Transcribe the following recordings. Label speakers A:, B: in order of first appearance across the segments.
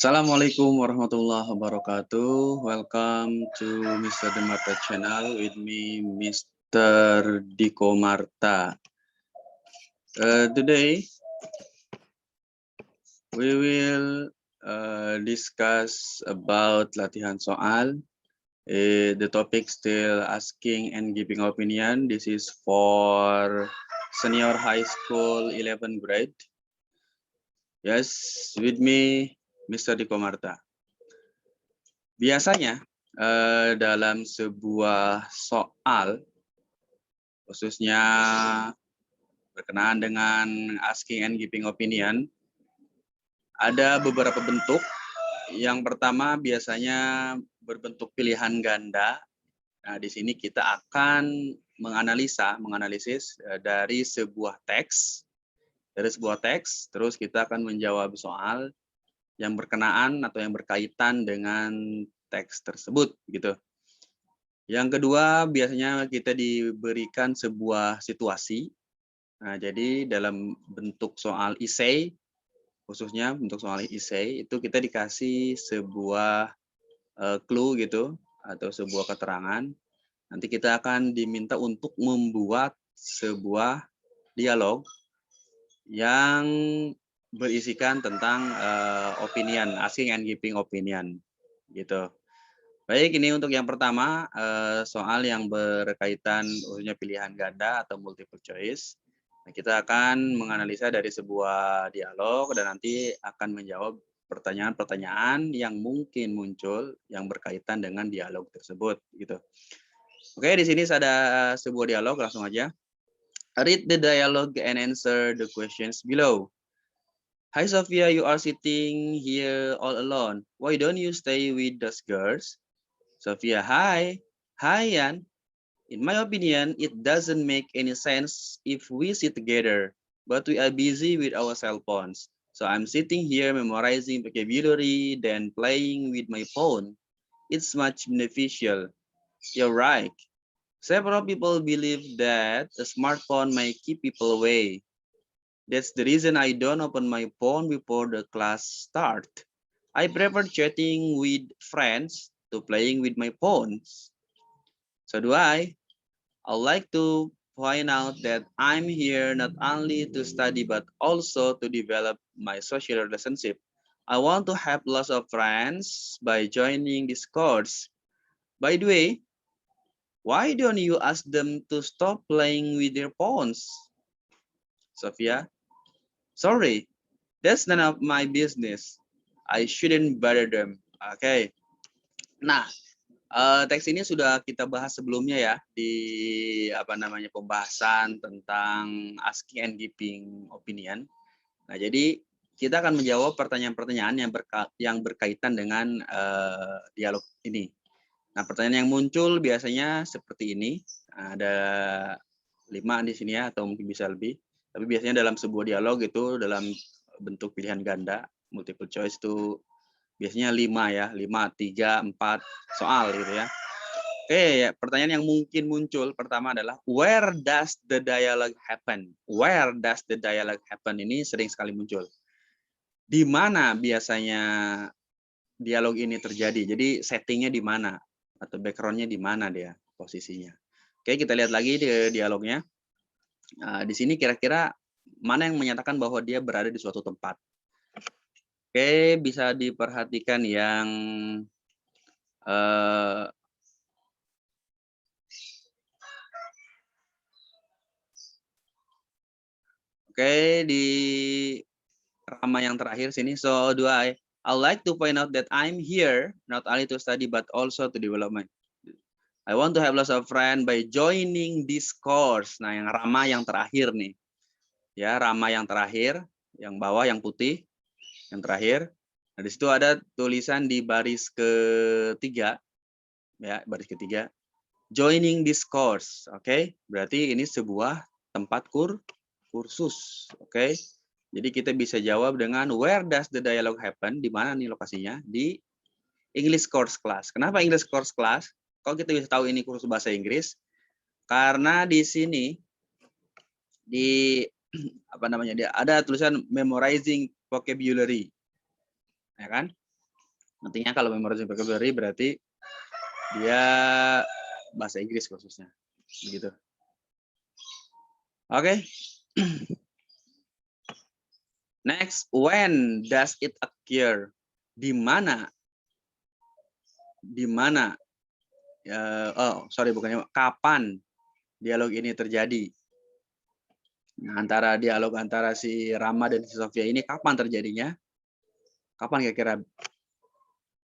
A: Assalamualaikum warahmatullahi wabarakatuh. Welcome to Mr. Demarta channel with me, Mr. Diko Marta. Today we will discuss about latihan soal. The topic still asking and giving opinion. This is for senior high school 11th grade. Yes, with me, Mr. Diko Marta. Biasanya dalam sebuah soal, khususnya berkenaan dengan asking and giving opinion, ada beberapa bentuk. Yang pertama biasanya berbentuk pilihan ganda. Nah, di sini kita akan menganalisis dari sebuah teks, terus kita akan menjawab soal yang berkenaan atau yang berkaitan dengan teks tersebut, gitu. Yang kedua, biasanya kita diberikan sebuah situasi. Nah, jadi dalam bentuk soal essay, khususnya bentuk soal essay, itu kita dikasih sebuah clue gitu, atau sebuah keterangan. Nanti kita akan diminta untuk membuat sebuah dialog yang berisikan tentang opinion, asking and giving opinion, gitu. Baik, ini untuk yang pertama, soal yang berkaitan khususnya pilihan ganda atau multiple choice. Nah, kita akan menganalisa dari sebuah dialog dan nanti akan menjawab pertanyaan-pertanyaan yang mungkin muncul yang berkaitan dengan dialog tersebut, gitu. Oke, di sini ada sebuah dialog, langsung aja. Read the dialogue and answer the questions below. Hi Sophia, you are sitting here all alone. Why don't you stay with those girls? Sophia, hi. Hi, Yan. In my opinion, it doesn't make any sense if we sit together, but we are busy with our cell phones. So I'm sitting here memorizing vocabulary, then playing with my phone. It's much beneficial. You're right. Several people believe that a smartphone may keep people away. That's the reason I don't open my phone before the class starts. I prefer chatting with friends to playing with my phones. So do I. I'd like to point out that I'm here not only to study but also to develop my social relationship. I want to have lots of friends by joining this course. By the way, why don't you ask them to stop playing with their phones? Sophia, sorry, that's none of my business. I shouldn't bother them. Oke. Nah, teks ini sudah kita bahas sebelumnya ya di pembahasan tentang asking and giving opinion. Nah, jadi kita akan menjawab pertanyaan-pertanyaan yang berkaitan dengan dialog ini. Nah, pertanyaan yang muncul biasanya seperti ini. Ada 5 di sini ya, atau mungkin bisa lebih. Tapi biasanya dalam sebuah dialog itu dalam bentuk pilihan ganda, multiple choice itu biasanya 5 ya, 5, 3, 4 soal gitu ya. Oke, ya, pertanyaan yang mungkin muncul pertama adalah where does the dialogue happen? Where does the dialogue happen? Ini sering sekali muncul. Di mana biasanya dialog ini terjadi? Jadi settingnya di mana? Atau backgroundnya di mana dia posisinya? Oke, kita lihat lagi di dialognya. Di sini kira-kira mana yang menyatakan bahwa dia berada di suatu tempat? Oke, bisa diperhatikan yang di Rama yang terakhir sini. So do I like to point out that I'm here not only to study but also to development. I want to have lots of friends by joining this course. Nah, yang Rama yang terakhir nih. Ya, Rama yang terakhir, yang bawah yang putih, yang terakhir. Nah, di situ ada tulisan di baris ketiga. Ya, baris ketiga. Joining this course. Oke, berarti ini sebuah tempat kursus. Oke. Jadi kita bisa jawab dengan where does the dialogue happen? Di mana nih lokasinya? Di English course class. Kenapa English course class? Kok kita bisa tahu ini kursus bahasa Inggris? Karena di sini di dia ada tulisan memorizing vocabulary. Ya kan? Nantinya kalau memorizing vocabulary berarti dia bahasa Inggris khususnya. Begitu. Oke. Next, when does it occur? Di mana? Di mana? Kapan dialog ini terjadi? Nah, dialog antara si Rama dan si Sofia ini kapan terjadinya? Kapan kira-kira?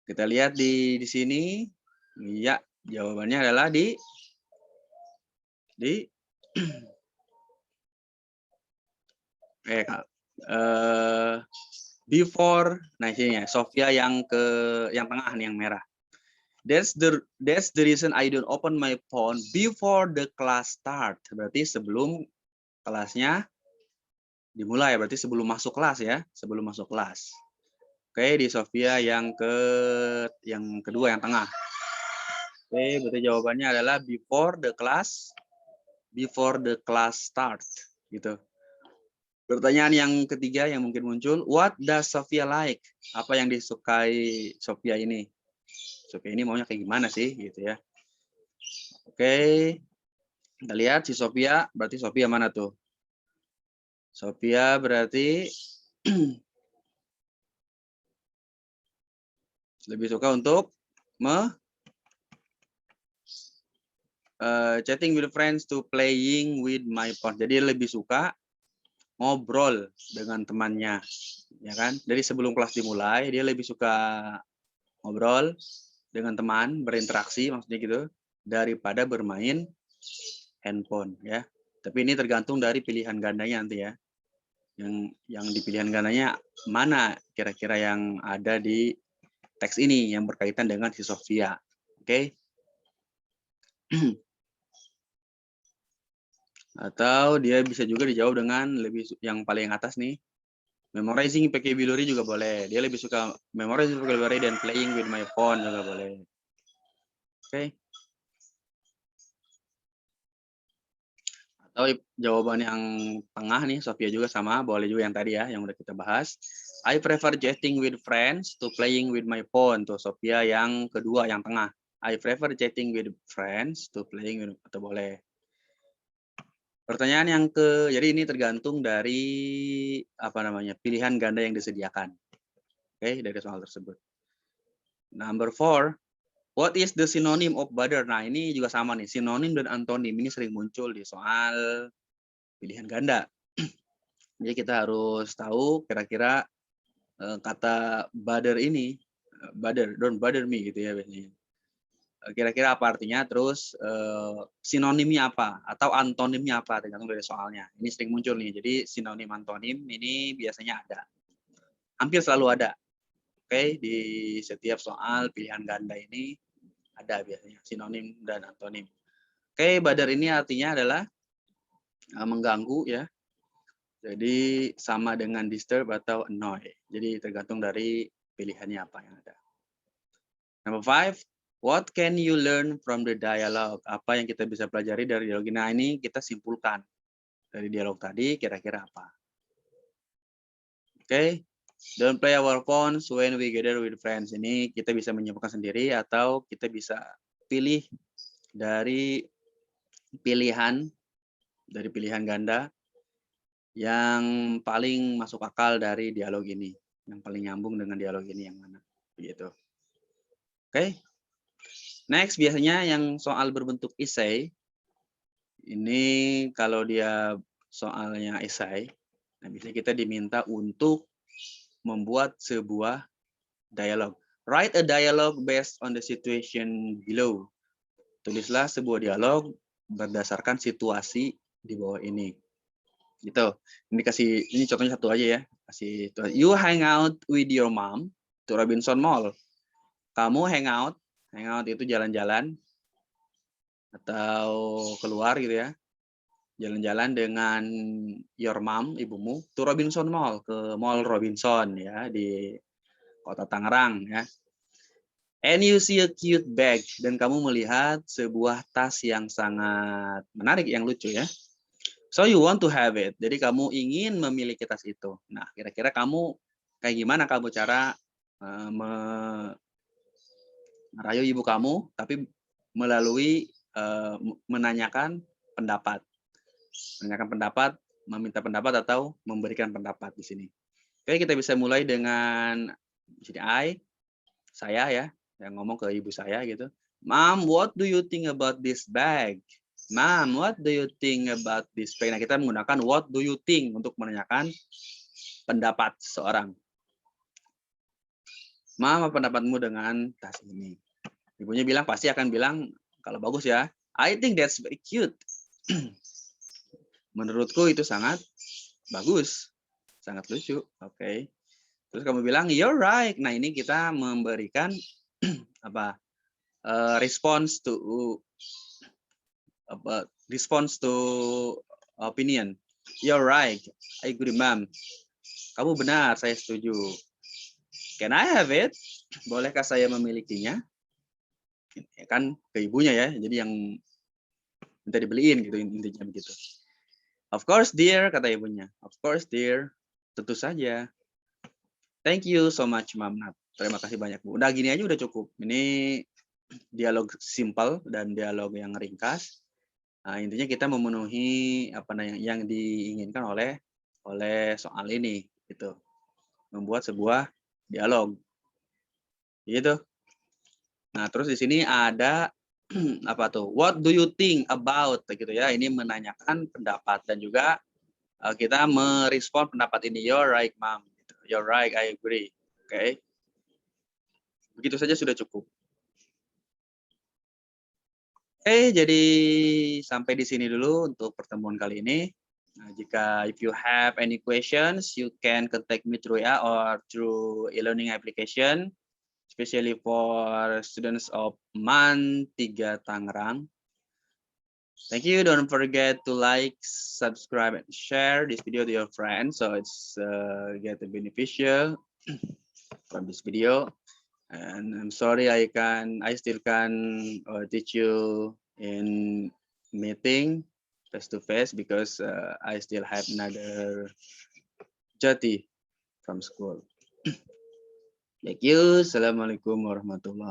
A: Kita lihat di sini. Ya, jawabannya adalah di before. Nah, ini ya, Sofia yang tengah nih, yang merah. That's the reason I don't open my phone before the class start. Berarti sebelum kelasnya dimulai, berarti sebelum masuk kelas ya, sebelum masuk kelas. Oke, di Sofia yang kedua, yang tengah. Oke, berarti jawabannya adalah before the class start, gitu. Pertanyaan yang ketiga yang mungkin muncul, what does Sofia like? Apa yang disukai Sofia ini? Sofia ini maunya kayak gimana sih, gitu ya. Oke, kita lihat si Sofia, berarti Sofia mana tuh? Sofia berarti lebih suka untuk chatting with friends to playing with my phone. Jadi lebih suka ngobrol dengan temannya, ya kan? Dari sebelum kelas dimulai, dia lebih suka ngobrol dengan teman, berinteraksi maksudnya gitu, daripada bermain handphone, ya. Tapi ini tergantung dari pilihan gandanya nanti ya. Yang di pilihan gandanya mana kira-kira yang ada di teks ini yang berkaitan dengan si Sofia. Oke. Atau dia bisa juga dijawab dengan yang paling atas nih. Memorizing vocabulary juga boleh. Dia lebih suka memorizing vocabulary dan playing with my phone juga boleh. Oke. Atau jawaban yang tengah nih, Sofia juga sama, boleh juga yang tadi ya, yang udah kita bahas. I prefer chatting with friends to playing with my phone. Tuh Sofia yang kedua, yang tengah. I prefer chatting with friends to playing with, atau boleh. Pertanyaan jadi ini tergantung dari pilihan ganda yang disediakan. Oke, dari soal tersebut. Number 4, what is the synonym of bother? Nah, ini juga sama nih, sinonim dan antonim ini sering muncul di soal pilihan ganda. Jadi kita harus tahu kira-kira kata bother ini, don't bother me gitu ya biasanya. Kira-kira apa artinya, terus sinonimnya apa atau antonimnya apa, tergantung dari soalnya. Ini sering muncul nih, jadi sinonim antonim ini biasanya ada, hampir selalu ada. Oke, di setiap soal pilihan ganda ini ada biasanya sinonim dan antonim. Oke, bother ini artinya adalah mengganggu ya, jadi sama dengan disturb atau annoy, jadi tergantung dari pilihannya apa yang ada. Number 5, what can you learn from the dialogue? Apa yang kita bisa pelajari dari dialog ini? Nah, ini kita simpulkan dari dialog tadi kira-kira apa. Oke, don't play our phones when we gather with friends. Ini kita bisa menyimpulkan sendiri atau kita bisa pilih dari pilihan ganda yang paling masuk akal dari dialog ini, yang paling nyambung dengan dialog ini yang mana, begitu. Oke. Next, biasanya yang soal berbentuk essay, ini kalau dia soalnya essay, nah biasanya kita diminta untuk membuat sebuah dialog. Write a dialogue based on the situation below. Tulislah sebuah dialog berdasarkan situasi di bawah ini. Gitu. Ini contohnya satu aja ya. You hang out with your mom to Robinson Mall. Kamu hangout itu jalan-jalan atau keluar gitu ya, jalan-jalan dengan your mom, ibumu, to Robinson Mall, ke Mall Robinson ya, di Kota Tangerang ya. And you see a cute bag, dan kamu melihat sebuah tas yang sangat menarik, yang lucu ya. So you want to have it, jadi kamu ingin memiliki tas itu. Nah, kira-kira kamu kayak gimana kamu cara merayu ibu kamu, tapi melalui menanyakan pendapat. Menanyakan pendapat, meminta pendapat atau memberikan pendapat di sini. Oke, kita bisa mulai dengan di sini saya ya, yang ngomong ke ibu saya gitu. Mom, what do you think about this bag? Mom, what do you think about this bag? Nah, kita menggunakan what do you think untuk menanyakan pendapat seseorang. Mom, apa pendapatmu dengan tas ini? Ibunya bilang, pasti akan bilang, kalau bagus ya, I think that's very cute. Menurutku itu sangat bagus, sangat lucu. Oke. Terus kamu bilang, you're right. Nah, ini kita memberikan apa? Response to opinion. You're right. I agree, ma'am. Kamu benar, saya setuju. Can I have it? Bolehkah saya memilikinya? Kan ke ibunya ya. Jadi yang minta dibeliin gitu, intinya begitu. Of course, dear, kata ibunya. Of course, dear. Tentu saja. Thank you so much, Ma'am Nat. Terima kasih banyak, Bu. Udah gini aja udah cukup. Ini dialog simple dan dialog yang ringkas. Nah, intinya kita memenuhi apa yang diinginkan oleh soal ini gitu. Membuat sebuah dialog. Gitu. Nah, terus di sini ada apa tuh? What do you think about gitu ya. Ini menanyakan pendapat dan juga kita merespon pendapat ini. You're right, Mom. You're right, I agree. Oke. Okay. Begitu saja sudah cukup. Oke, jadi sampai di sini dulu untuk pertemuan kali ini. Nah, jika if you have any questions, you can contact me through or through e-learning application, especially for students of MAN 3 Tangerang. Thank you. Don't forget to like, subscribe, and share this video to your friends so it's get beneficial from this video. And I'm sorry I still can teach you in meeting face to face because I still have another duty from school. Thank you. Assalamualaikum warahmatullahi wabarakatuh.